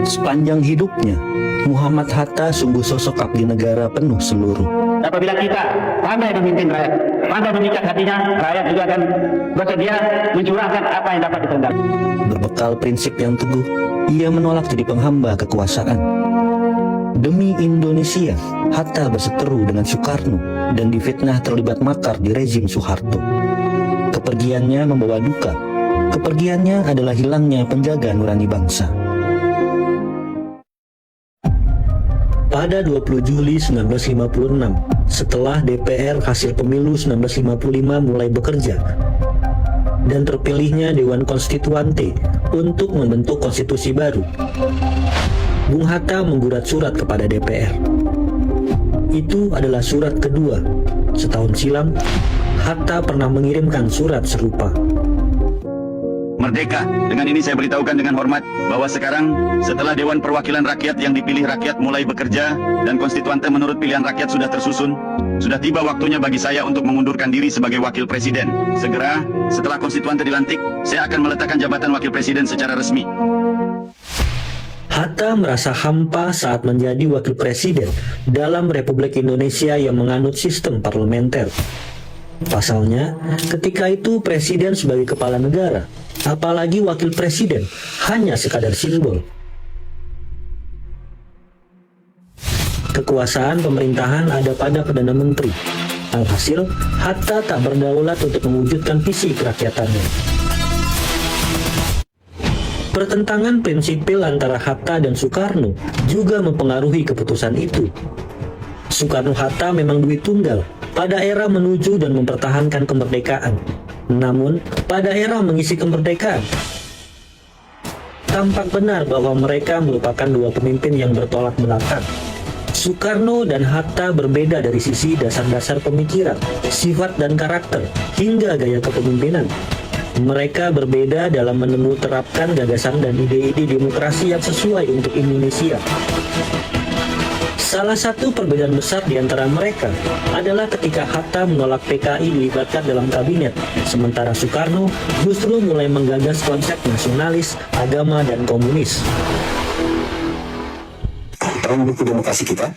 Sepanjang hidupnya, Muhammad Hatta sungguh sosok abdi negara penuh seluruh. Apabila kita pandai memimpin rakyat, pandai memikat hatinya, rakyat juga akan bersedia mencurahkan apa yang dapat dikehendaki. Berbekal prinsip yang teguh, ia menolak jadi penghamba kekuasaan. Demi Indonesia, Hatta berseteru dengan Soekarno dan difitnah terlibat makar di rezim Soeharto. Kepergiannya membawa duka. Kepergiannya adalah hilangnya penjaga nurani bangsa. Pada 20 Juli 1956, setelah DPR hasil pemilu 1955 mulai bekerja, dan terpilihnya Dewan Konstituante untuk membentuk konstitusi baru, Bung Hatta menggurat surat kepada DPR. Itu adalah surat kedua. Setahun silam, Hatta pernah mengirimkan surat serupa. Merdeka. Dengan ini saya beritahukan dengan hormat bahwa sekarang setelah Dewan Perwakilan Rakyat yang dipilih rakyat mulai bekerja dan konstituante menurut pilihan rakyat sudah tersusun, sudah tiba waktunya bagi saya untuk mengundurkan diri sebagai wakil presiden. Segera setelah konstituante dilantik, saya akan meletakkan jabatan wakil presiden secara resmi. Hatta merasa hampa saat menjadi wakil presiden dalam Republik Indonesia yang menganut sistem parlementer. Pasalnya, ketika itu presiden sebagai kepala negara, apalagi wakil presiden, hanya sekadar simbol. Kekuasaan pemerintahan ada pada Perdana Menteri. Alhasil, Hatta tak berdaulat untuk mewujudkan visi kerakyatannya. Pertentangan prinsipil antara Hatta dan Soekarno juga mempengaruhi keputusan itu. Soekarno-Hatta memang duit tunggal pada era menuju dan mempertahankan kemerdekaan. Namun, pada era mengisi kemerdekaan, tampak benar bahwa mereka merupakan dua pemimpin yang bertolak belakang. Soekarno dan Hatta berbeda dari sisi dasar-dasar pemikiran, sifat dan karakter, hingga gaya kepemimpinan. Mereka berbeda dalam menerapkan gagasan dan ide-ide demokrasi yang sesuai untuk Indonesia. Salah satu perbedaan besar di antara mereka adalah ketika Hatta menolak PKI dilibatkan dalam kabinet, sementara Soekarno justru mulai menggagas konsep nasionalis, agama, dan komunis. Dalam buku demokrasi kita,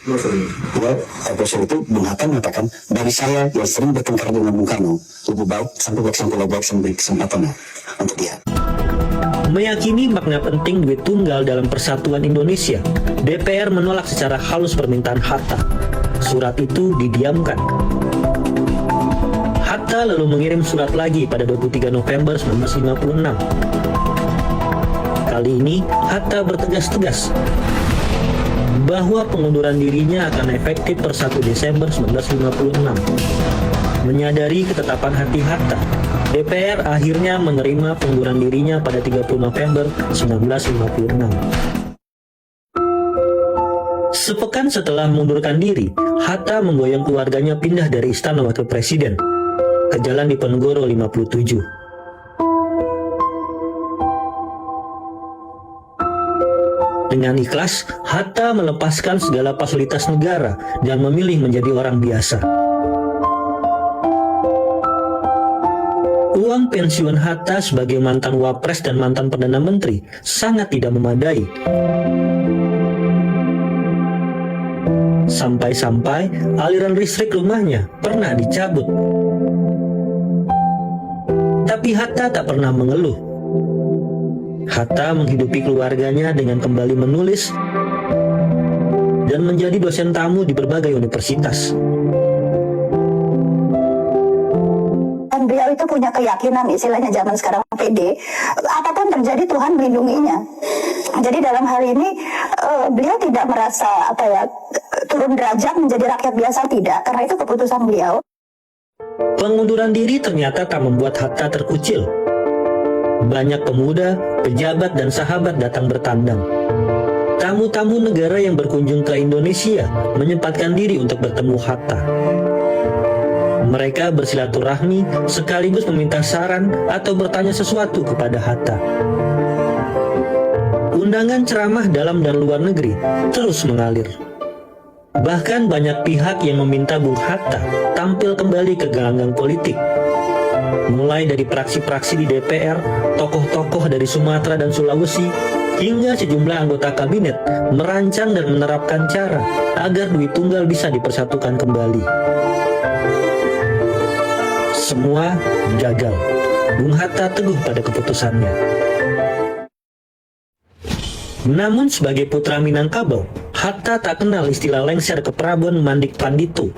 Presiden itu Bung Hatta mengatakan, dari saya yang sering bertengkar dengan Bung Karno, lebih baik sampai beri kesempatan untuk dia. Meyakini makna penting duit tunggal dalam persatuan Indonesia, DPR menolak secara halus permintaan Hatta. Surat itu didiamkan. Hatta lalu mengirim surat lagi pada 23 November 1956. Kali ini, Hatta bertegas-tegas bahwa pengunduran dirinya akan efektif per 1 Desember 1956. Menyadari ketetapan hati Hatta, DPR akhirnya menerima pengunduran dirinya pada 30 November 1956. Sepekan setelah mengundurkan diri, Hatta menggoyang keluarganya pindah dari Istana Wakil Presiden ke Jalan Diponegoro 57. Dengan ikhlas, Hatta melepaskan segala fasilitas negara dan memilih menjadi orang biasa. Uang pensiun Hatta sebagai mantan wapres dan mantan Perdana Menteri sangat tidak memadai. Sampai-sampai aliran listrik rumahnya pernah dicabut. Tapi Hatta tak pernah mengeluh. Hatta menghidupi keluarganya dengan kembali menulis dan menjadi dosen tamu di berbagai universitas. Beliau itu punya keyakinan, istilahnya zaman sekarang PD, apapun terjadi Tuhan melindunginya. Jadi dalam hal ini beliau tidak merasa turun derajat menjadi rakyat biasa, tidak, karena itu keputusan beliau. Pengunduran diri ternyata tak membuat Hatta terkucil. Banyak pemuda, pejabat, dan sahabat datang bertandang. Tamu-tamu negara yang berkunjung ke Indonesia menyempatkan diri untuk bertemu Hatta. Mereka bersilaturahmi sekaligus meminta saran atau bertanya sesuatu kepada Hatta. Undangan ceramah dalam dan luar negeri terus mengalir. Bahkan banyak pihak yang meminta Bung Hatta tampil kembali ke gelanggang politik. Mulai dari praksi-praksi di DPR, tokoh-tokoh dari Sumatera dan Sulawesi, hingga sejumlah anggota kabinet merancang dan menerapkan cara agar duit tunggal bisa dipersatukan kembali. Semua gagal. Bung Hatta teguh pada keputusannya. Namun sebagai putra Minangkabau, Hatta tak kenal istilah lengser ke Prabon Mandik Pandito.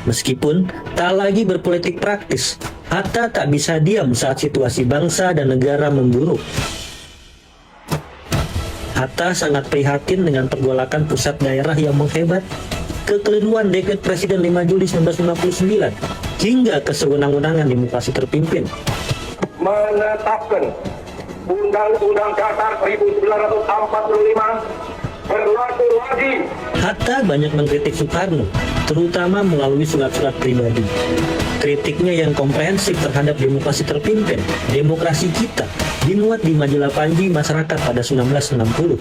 Meskipun tak lagi berpolitik praktis, Hatta tak bisa diam saat situasi bangsa dan negara memburuk. Hatta sangat prihatin dengan pergolakan pusat daerah yang menghebat, kekeliruan dekret Presiden 5 Juli 1959, hingga kesewenang-wenangan demokrasi terpimpin. Menetapkan Undang-Undang Dasar 1945 berlaku lagi. Hatta banyak mengkritik Soekarno, terutama melalui surat-surat pribadi. Kritiknya yang komprehensif terhadap demokrasi terpimpin, demokrasi kita, dimuat di majalah Panji Masyarakat pada 1960.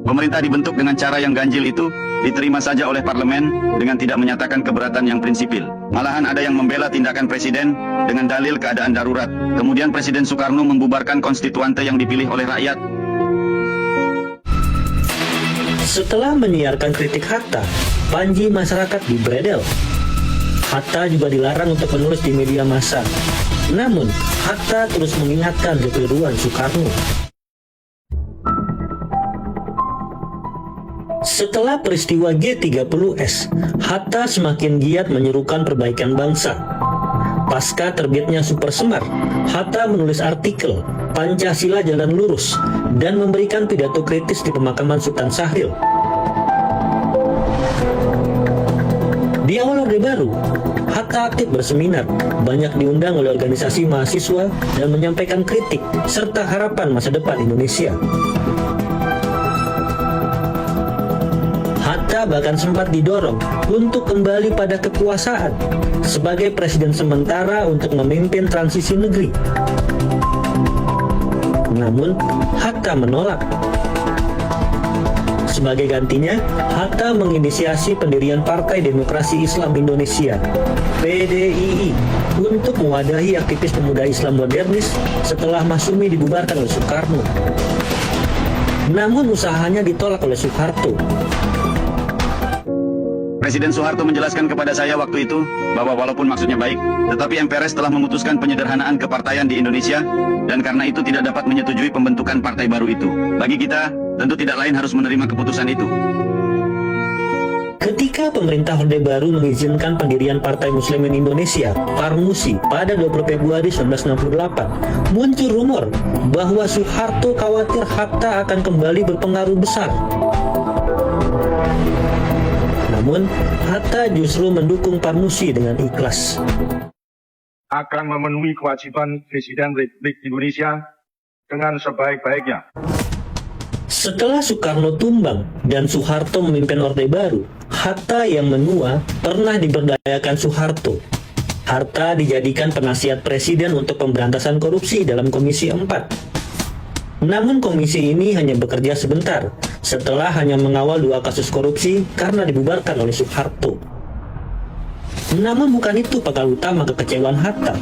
Pemerintah dibentuk dengan cara yang ganjil itu diterima saja oleh parlemen dengan tidak menyatakan keberatan yang prinsipil. Malahan ada yang membela tindakan presiden dengan dalil keadaan darurat. Kemudian Presiden Soekarno membubarkan konstituante yang dipilih oleh rakyat. Setelah menyiarkan kritik Hatta, Panji Masyarakat dibredel. Hatta juga dilarang untuk menulis di media massa. Namun, Hatta terus mengingatkan kekeliruan Soekarno. Setelah peristiwa G30S, Hatta semakin giat menyerukan perbaikan bangsa. Pasca terbitnya Super Semar, Hatta menulis artikel Pancasila Jalan Lurus dan memberikan pidato kritis di pemakaman Sultan Syahrir. Di awal Orde Baru, Hatta aktif berseminar, banyak diundang oleh organisasi mahasiswa dan menyampaikan kritik serta harapan masa depan Indonesia. Hatta bahkan sempat didorong untuk kembali pada kekuasaan sebagai presiden sementara untuk memimpin transisi negeri. Namun, Hatta menolak. Sebagai gantinya, Hatta menginisiasi pendirian Partai Demokrasi Islam Indonesia (PDII) untuk mewadahi aktivis pemuda Islam modernis setelah Masyumi dibubarkan oleh Soekarno. Namun usahanya ditolak oleh Soeharto. Presiden Soeharto menjelaskan kepada saya waktu itu bahwa walaupun maksudnya baik, tetapi MPRS telah memutuskan penyederhanaan kepartaian di Indonesia dan karena itu tidak dapat menyetujui pembentukan partai baru itu. Bagi kita, tentu tidak lain harus menerima keputusan itu. Ketika pemerintah Orde Baru mengizinkan pendirian Partai Muslimin Indonesia (PARMUSI) pada 20 Februari 1968, muncul rumor bahwa Soeharto khawatir Hatta akan kembali berpengaruh besar. Namun, Hatta justru mendukung PARMUSI dengan ikhlas. Akan memenuhi kewajiban Presiden Republik Indonesia dengan sebaik-baiknya. Setelah Soekarno tumbang dan Soeharto memimpin Orde Baru, Hatta yang menua pernah diberdayakan Soeharto. Hatta dijadikan penasihat presiden untuk pemberantasan korupsi dalam Komisi 4. Namun komisi ini hanya bekerja sebentar, setelah hanya mengawal 2 kasus korupsi karena dibubarkan oleh Soeharto. Namun bukan itu pangkal utama kekecewaan Hatta.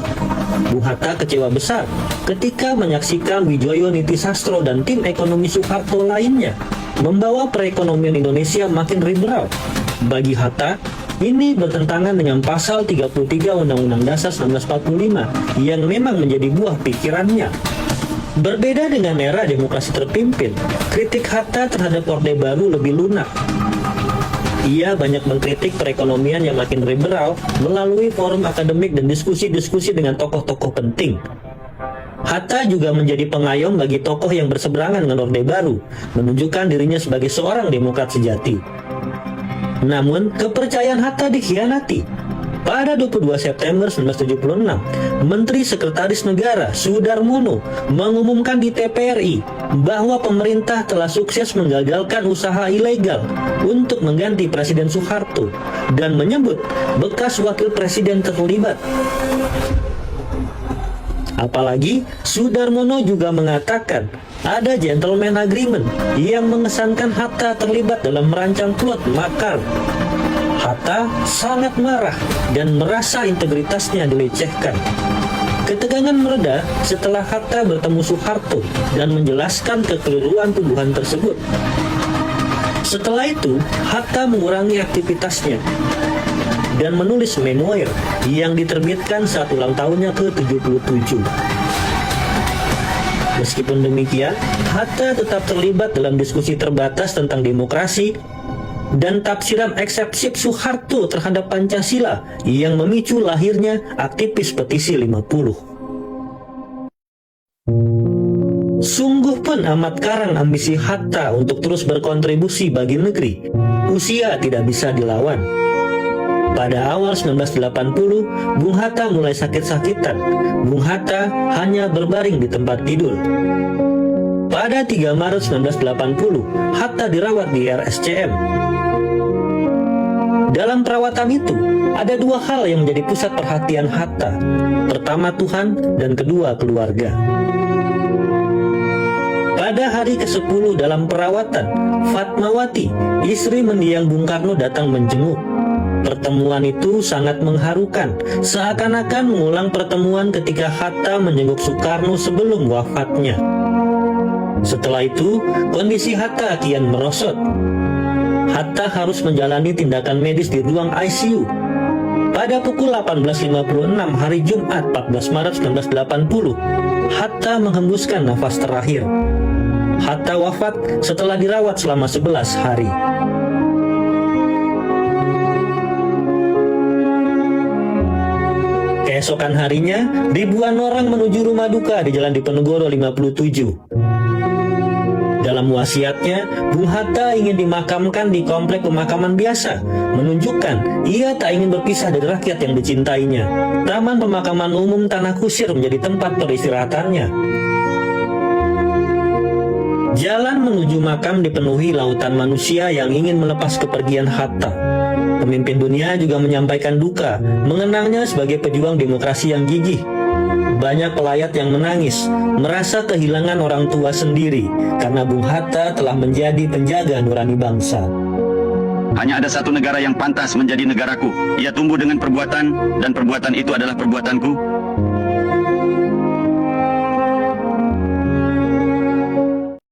Bung Hatta kecewa besar ketika menyaksikan Widjoyo Nitisastro dan tim ekonomi Soeharto lainnya membawa perekonomian Indonesia makin liberal. Bagi Hatta, ini bertentangan dengan pasal 33 Undang-Undang Dasar 1945 yang memang menjadi buah pikirannya. Berbeda dengan era demokrasi terpimpin, kritik Hatta terhadap Orde Baru lebih lunak. Ia banyak mengkritik perekonomian yang makin liberal melalui forum akademik dan diskusi-diskusi dengan tokoh-tokoh penting. Hatta juga menjadi pengayom bagi tokoh yang berseberangan dengan Orde Baru, menunjukkan dirinya sebagai seorang demokrat sejati. Namun, kepercayaan Hatta dikhianati. Pada 22 September 1976, Menteri Sekretaris Negara Sudarmono mengumumkan di TPRI bahwa pemerintah telah sukses menggagalkan usaha ilegal untuk mengganti Presiden Soeharto dan menyebut bekas wakil presiden terlibat. Apalagi Sudarmono juga mengatakan ada gentleman agreement yang mengesankan Hatta terlibat dalam merancang plot makar. Hatta sangat marah dan merasa integritasnya dilecehkan. Ketegangan mereda setelah Hatta bertemu Soeharto dan menjelaskan kekeliruan tuduhan tersebut. Setelah itu, Hatta mengurangi aktivitasnya dan menulis memoir yang diterbitkan saat ulang tahunnya ke-77. Meskipun demikian, Hatta tetap terlibat dalam diskusi terbatas tentang demokrasi dan tafsiran eksepsi Soeharto terhadap Pancasila yang memicu lahirnya aktivis petisi 50. Sungguh pun amat karang ambisi Hatta untuk terus berkontribusi bagi negeri. Usia tidak bisa dilawan. Pada awal 1980, Bung Hatta mulai sakit-sakitan. Bung Hatta hanya berbaring di tempat tidur. Pada 3 Maret 1980, Hatta dirawat di RSCM. Dalam perawatan itu, ada 2 hal yang menjadi pusat perhatian Hatta. Pertama Tuhan, dan kedua keluarga. Pada hari ke-10 dalam perawatan, Fatmawati, istri mendiang Bung Karno, datang menjenguk. Pertemuan itu sangat mengharukan, seakan-akan mengulang pertemuan ketika Hatta menjenguk Soekarno sebelum wafatnya. Setelah itu, kondisi Hatta kian merosot. Hatta harus menjalani tindakan medis di ruang ICU. Pada pukul 18.56 hari Jumat 14 Maret 1980, Hatta menghembuskan nafas terakhir. Hatta wafat setelah dirawat selama 11 hari. Keesokan harinya, ribuan orang menuju rumah duka di Jalan Diponegoro 57. Dalam wasiatnya, Bung Hatta ingin dimakamkan di komplek pemakaman biasa, menunjukkan ia tak ingin berpisah dari rakyat yang dicintainya. Taman Pemakaman Umum Tanah Kusir menjadi tempat peristirahatannya. Jalan menuju makam dipenuhi lautan manusia yang ingin melepas kepergian Hatta. Pemimpin dunia juga menyampaikan duka, mengenangnya sebagai pejuang demokrasi yang gigih. Banyak pelayat yang menangis, merasa kehilangan orang tua sendiri, karena Bung Hatta telah menjadi penjaga nurani bangsa. Hanya ada satu negara yang pantas menjadi negaraku. Ia tumbuh dengan perbuatan, dan perbuatan itu adalah perbuatanku.